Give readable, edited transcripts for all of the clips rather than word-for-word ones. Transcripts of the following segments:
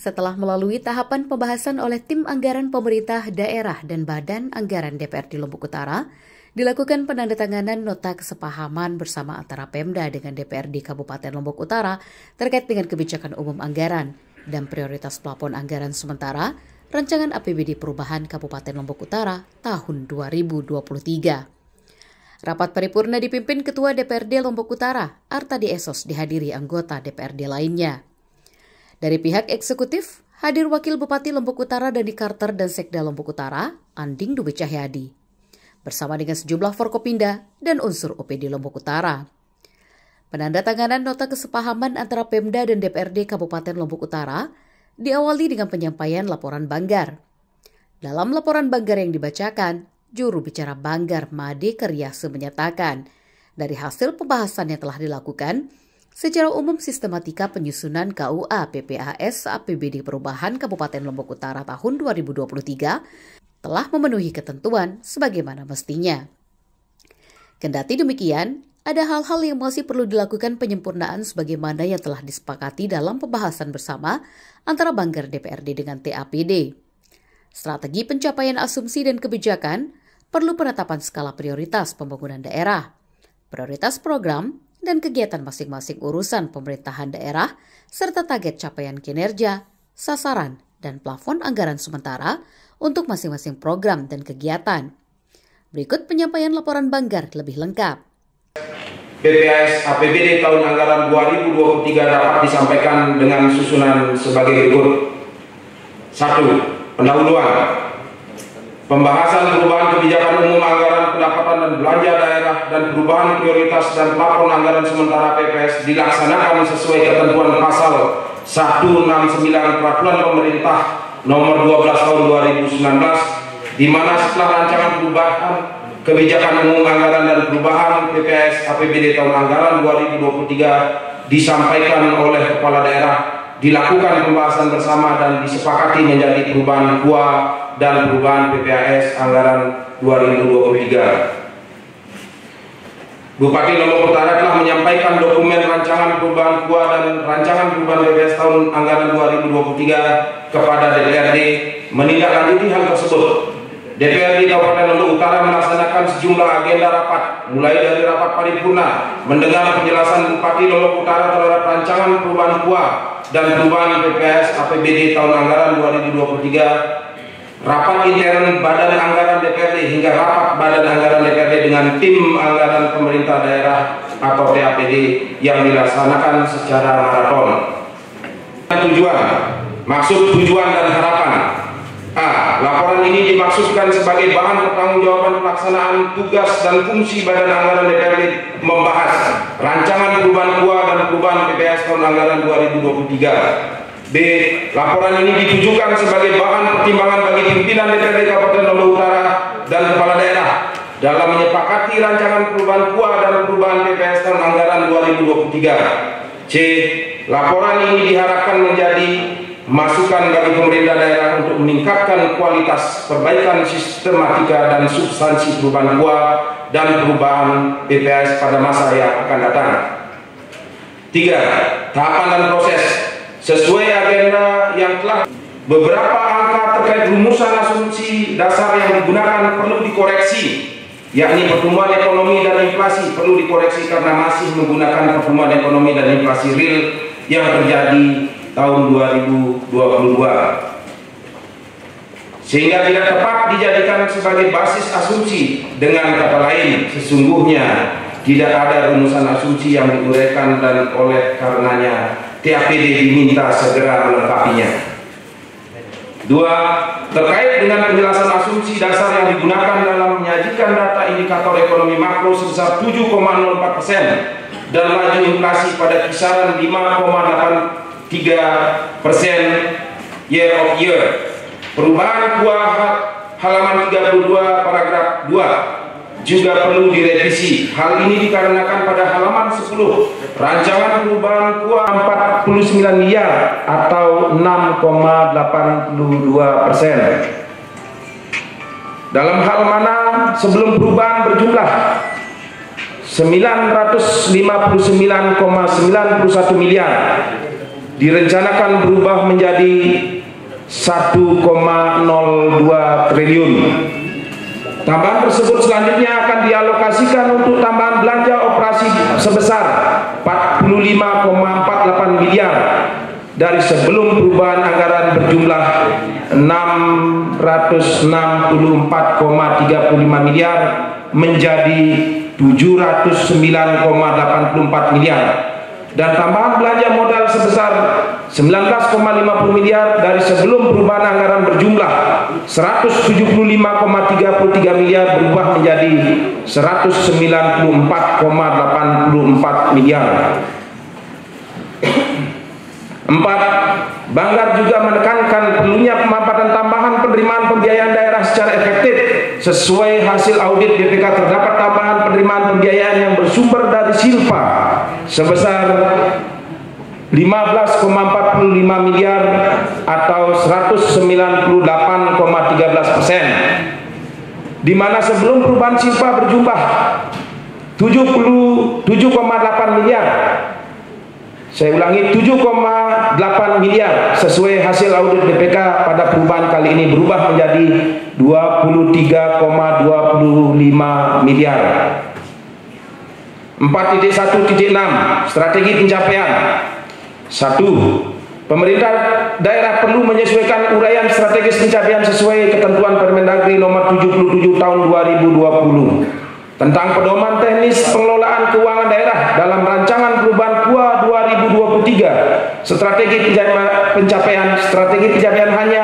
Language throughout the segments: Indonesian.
Setelah melalui tahapan pembahasan oleh tim anggaran pemerintah daerah dan Badan Anggaran DPRD Lombok Utara, dilakukan penandatanganan nota kesepahaman bersama antara Pemda dengan DPRD Kabupaten Lombok Utara terkait dengan kebijakan umum anggaran dan prioritas plafon anggaran sementara Rancangan APBD Perubahan Kabupaten Lombok Utara tahun 2023. Rapat paripurna dipimpin Ketua DPRD Lombok Utara, Artadi Esos, dihadiri anggota DPRD lainnya. Dari pihak eksekutif, hadir Wakil Bupati Lombok Utara Dani Carter dan Sekda Lombok Utara, Anding Dwi Cahyadi, bersama dengan sejumlah Forkopimda dan unsur OPD Lombok Utara. Penandatanganan nota kesepahaman antara Pemda dan DPRD Kabupaten Lombok Utara diawali dengan penyampaian laporan Banggar. Dalam laporan Banggar yang dibacakan, juru bicara Banggar Made Keryase menyatakan, dari hasil pembahasan yang telah dilakukan, secara umum sistematika penyusunan KUA PPAS APBD Perubahan Kabupaten Lombok Utara tahun 2023 telah memenuhi ketentuan sebagaimana mestinya. Kendati demikian, ada hal-hal yang masih perlu dilakukan penyempurnaan sebagaimana yang telah disepakati dalam pembahasan bersama antara Banggar DPRD dengan TAPD. Strategi pencapaian asumsi dan kebijakan perlu penetapan skala prioritas pembangunan daerah, prioritas program, dan kegiatan masing-masing urusan pemerintahan daerah, serta target capaian kinerja, sasaran, dan plafon anggaran sementara untuk masing-masing program dan kegiatan. Berikut penyampaian laporan Banggar lebih lengkap. PPAS APBD tahun anggaran 2023 dapat disampaikan dengan susunan sebagai berikut. 1. Pendahuluan. Pembahasan perubahan kebijakan umum anggaran pendapatan dan belanja daerah dan perubahan prioritas dan plafon anggaran sementara PPS dilaksanakan sesuai ketentuan pasal 169 Peraturan Pemerintah Nomor 12 Tahun 2019, di mana setelah rancangan perubahan kebijakan umum anggaran dan perubahan PPAS APBD tahun anggaran 2023 disampaikan oleh kepala daerah, dilakukan pembahasan bersama dan disepakati menjadi perubahan KUA dan perubahan PPAS anggaran 2023. Bupati Lombok Utara telah menyampaikan dokumen rancangan perubahan KUA dan rancangan perubahan PPAS tahun anggaran 2023 kepada DPRD. Menindaklanjuti hal tersebut, DPRD Kabupaten Lombok Utara melaksanakan sejumlah agenda rapat, mulai dari rapat paripurna, mendengar penjelasan Bupati Lombok Utara terhadap rancangan perubahan KUA dan perubahan PPAS APBD tahun anggaran 2023, rapat intern Badan Anggaran DPRD hingga rapat Badan Anggaran DPRD dengan tim anggaran pemerintah daerah atau TAPD yang dilaksanakan secara maraton. Tujuan, maksud, tujuan, dan harapan. A. Laporan ini dimaksudkan sebagai bahan pertanggungjawaban pelaksanaan tugas dan fungsi Badan Anggaran DPRD membahas rancangan perubahan KUA dan perubahan PPAS tahun anggaran 2023. B. Laporan ini ditujukan sebagai bahan pertimbangan bagi pimpinan DPRD Kabupaten Lombok Utara dan kepala daerah dalam menyepakati rancangan perubahan KUA dan perubahan PPAS tahun anggaran 2023. C. Laporan ini diharapkan menjadi masukan bagi pemerintah daerah untuk meningkatkan kualitas perbaikan sistematika dan substansi perubahan KUA dan perubahan PPAS pada masa yang akan datang. 3. Tahapan dan proses sesuai agenda yang telah. Beberapa angka terkait rumusan asumsi dasar yang digunakan perlu dikoreksi, yakni pertumbuhan ekonomi dan inflasi perlu dikoreksi karena masih menggunakan pertumbuhan ekonomi dan inflasi real yang terjadi tahun 2022, sehingga tidak tepat dijadikan sebagai basis asumsi. Dengan kata lain, sesungguhnya tidak ada rumusan asumsi yang diuraikan dan oleh karenanya TAPD diminta segera melengkapinya. 2. Terkait dengan penjelasan asumsi dasar yang digunakan dalam menyajikan data indikator ekonomi makro sebesar 7,04% dan laju inflasi pada kisaran 5,83% year of year. Perubahan KUA halaman 32 paragraf 2 juga perlu direvisi. Hal ini dikarenakan pada halaman 10 rancangan perubahan KUA 49 miliar atau 6,82%. Dalam hal mana sebelum perubahan berjumlah 959,91 miliar direncanakan berubah menjadi 1,02 triliun. Tambahan tersebut selanjutnya akan dialokasikan untuk tambahan belanja operasi sebesar 45,48 miliar dari sebelum perubahan anggaran berjumlah 664,35 miliar menjadi 709,84 miliar, dan tambahan belanja modal sebesar 19,50 miliar dari sebelum perubahan anggaran berjumlah 175,33 miliar berubah menjadi 194,84 miliar. 4. Banggar juga menekankan perlunya pemaparan tambahan penerimaan pembiayaan daerah secara efektif. Sesuai hasil audit BPK, terdapat tambahan penerimaan pembiayaan yang bersumber dari Silpa sebesar 15,45 miliar atau 198,13%, di mana sebelum perubahan Silpa berjumlah 77,8 miliar. Saya ulangi, 7,8 miliar sesuai hasil audit BPK pada perubahan kali ini berubah menjadi 23,25 miliar. 4.1.6 Strategi pencapaian. 1. Pemerintah daerah perlu menyesuaikan uraian strategis pencapaian sesuai ketentuan Permendagri nomor 77 tahun 2020 tentang pedoman teknis pengelolaan keuangan daerah dalam rancangan perubahan KUA 2023. Strategi pencapaian hanya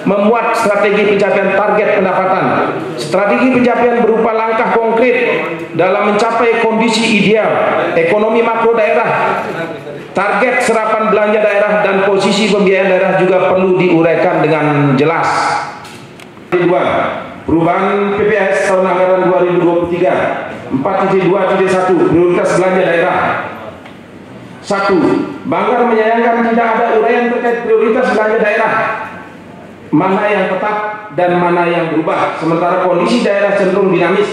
memuat strategi pencapaian target pendapatan. Strategi pencapaian berupa langkah konkret dalam mencapai kondisi ideal ekonomi makro daerah. Target serapan belanja daerah dan posisi pembiayaan daerah juga perlu diuraikan dengan jelas. 2. Perubahan PPS tahun anggaran 2023. 4.2.1 Prioritas belanja daerah. 1. Banggar menyayangkan tidak ada uraian terkait prioritas belanja daerah, mana yang tetap dan mana yang berubah, sementara kondisi daerah cenderung dinamis.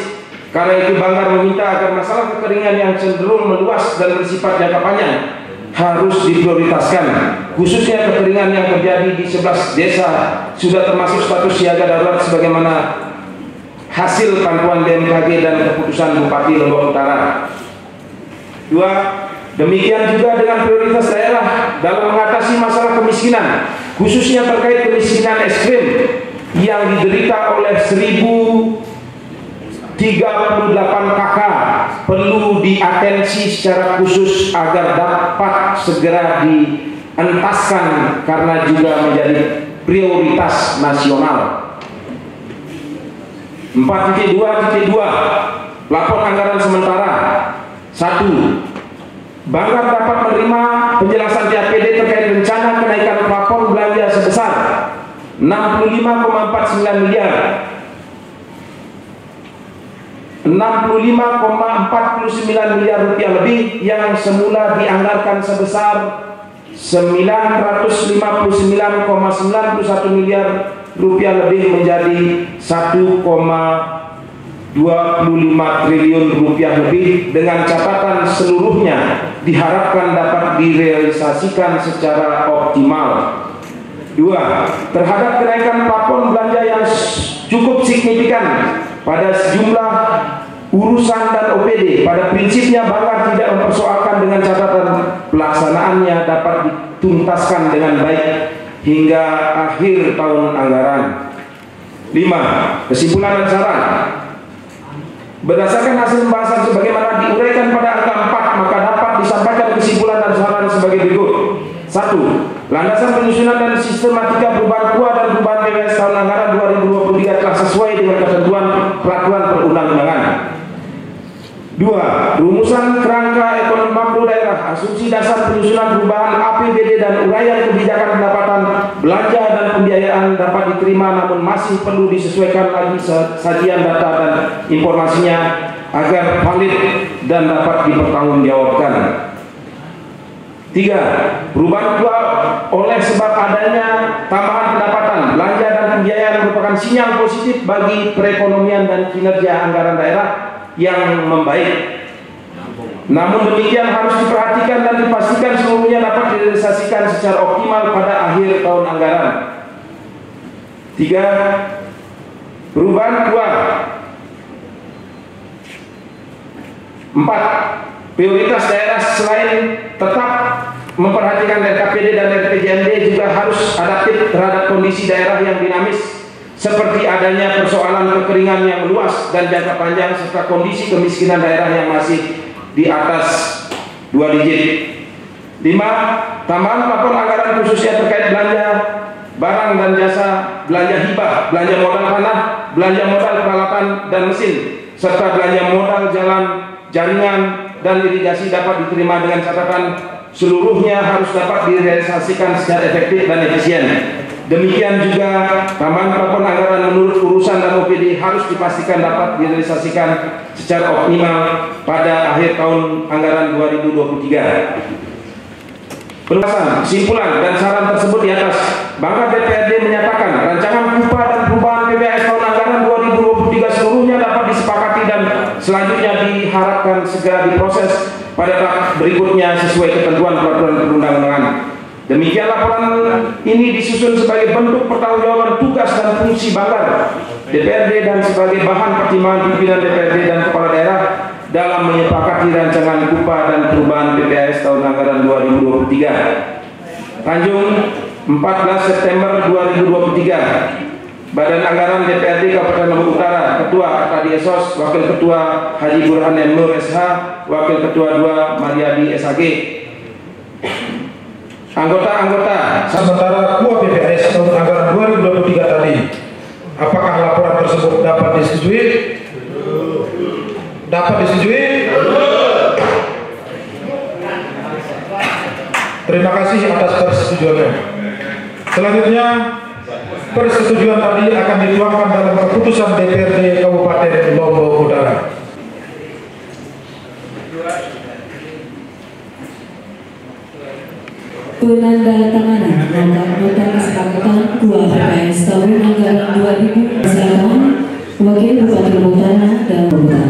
Karena itu Banggar meminta agar masalah kekeringan yang cenderung meluas dan bersifat jangka panjang harus diprioritaskan, khususnya kekeringan yang terjadi di 11 desa sudah termasuk status siaga darurat sebagaimana hasil pantuan BMKG dan keputusan Bupati Lombok Utara. 2. Demikian juga dengan prioritas daerah dalam mengatasi masalah kemiskinan, khususnya terkait kemiskinan ekstrim yang diderita oleh 1038 KK perlu diatensi secara khusus agar dapat segera dientaskan karena juga menjadi prioritas nasional. 4.2.2 Plafon anggaran sementara. 1. Banggar dapat menerima penjelasan TAPD terkait rencana kenaikan plafon belanja sebesar 65,49 miliar, 65,49 miliar rupiah lebih yang semula dianggarkan sebesar 959,91 miliar rupiah lebih menjadi 1,25 triliun rupiah lebih, dengan catatan seluruhnya diharapkan dapat direalisasikan secara optimal. 2. Terhadap kenaikan plafon belanja yang cukup signifikan pada sejumlah urusan dan OPD, pada prinsipnya Banggar tidak mempersoalkan dengan catatan pelaksanaannya dapat dituntaskan dengan baik hingga akhir tahun anggaran. 5. Kesimpulan dan saran. Berdasarkan hasil pembahasan sebagaimana diuraikan pada angka 4, maka dapat disampaikan kesimpulan dan saran sebagai berikut. 1. Landasan penyusunan dan sistematika perubahan KUA dan perubahan PPS tahun anggaran 2023 telah sesuai dengan ketentuan peraturan perundang-undangan. 2. 2. Rumusan kerangka ekonomi makro daerah, asumsi dasar penyusunan perubahan APBD dan uraian kebijakan pendapatan, belanja dan pembiayaan dapat diterima namun masih perlu disesuaikan lagi sajian data dan informasinya agar valid dan dapat dipertanggungjawabkan. 3. Perubahan kedua oleh sebab adanya tambahan pendapatan, belanja dan pembiayaan merupakan sinyal positif bagi perekonomian dan kinerja anggaran daerah yang membaik. Namun demikian harus diperhatikan dan dipastikan seluruhnya dapat direalisasikan secara optimal pada akhir tahun anggaran. 3. Perubahan kedua. 4. Prioritas daerah selain tetap memperhatikan RKPD dan RPJMD juga harus adaptif terhadap kondisi daerah yang dinamis, seperti adanya persoalan kekeringan yang luas dan jangka panjang serta kondisi kemiskinan daerah yang masih di atas 2 digit. 5. Tambahan plafon anggaran khususnya terkait belanja barang dan jasa, belanja hibah, belanja modal tanah, belanja modal peralatan dan mesin, serta belanja modal jalan, jaringan dan irigasi dapat diterima dengan catatan seluruhnya harus dapat direalisasikan secara efektif dan efisien. Demikian juga tambahan plafon anggaran menurut urusan dan OPD harus dipastikan dapat direalisasikan secara optimal pada akhir tahun anggaran 2023. Penjelasan, kesimpulan dan saran tersebut di atas, maka DPRD menyatakan rancangan KUPA dan perubahan PPAS tahun anggaran 2023 seluruhnya dapat disepakati dan selanjutnya diharapkan segera diproses pada tahap berikutnya sesuai ketentuan peraturan perundang-undangan. Demikian laporan ini disusun sebagai bentuk pertanggungjawaban tugas dan fungsi Banggar DPRD dan sebagai bahan pertimbangan pimpinan DPRD dan kepala daerah dalam menyepakati rancangan KUPA dan perubahan PPAS tahun anggaran 2023. Tanjung, 14 September 2023. Badan Anggaran DPRD Kabupaten Lombok Utara, Ketua Artadi Esos, Wakil Ketua Haji Burhan M. Nur SH, Wakil Ketua 2 Mariadi SAG. Anggota-anggota, sementara KUA PPAS tahun anggaran 2023 tadi, apakah laporan tersebut dapat disetujui? Dapat disetujui? Terima kasih atas persetujuannya. Selanjutnya, persetujuan tadi akan dituangkan dalam keputusan DPRD Kabupaten Lombok Utara. Penandatanganan nota kesepakatan KUA PPAS tahun anggaran 2000 silakan Wakil Bupati Lombok Utara dan Lombok Utara.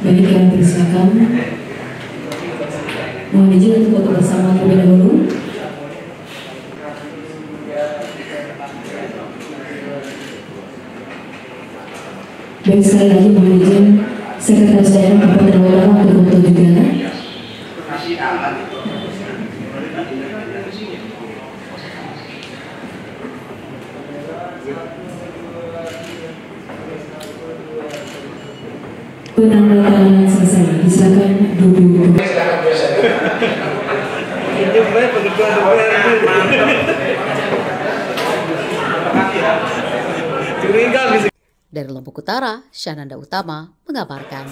Baik, yang persilakan mohon izin untuk foto bersama terlebih dahulu. Baik, sekali lagi mohon izin Sekretaris Daerah Kabupaten Lombok Utara untuk foto juga. Penandatanganan selesai, silakan duduk. Dari Lombok Utara, Syananda Utama mengabarkan.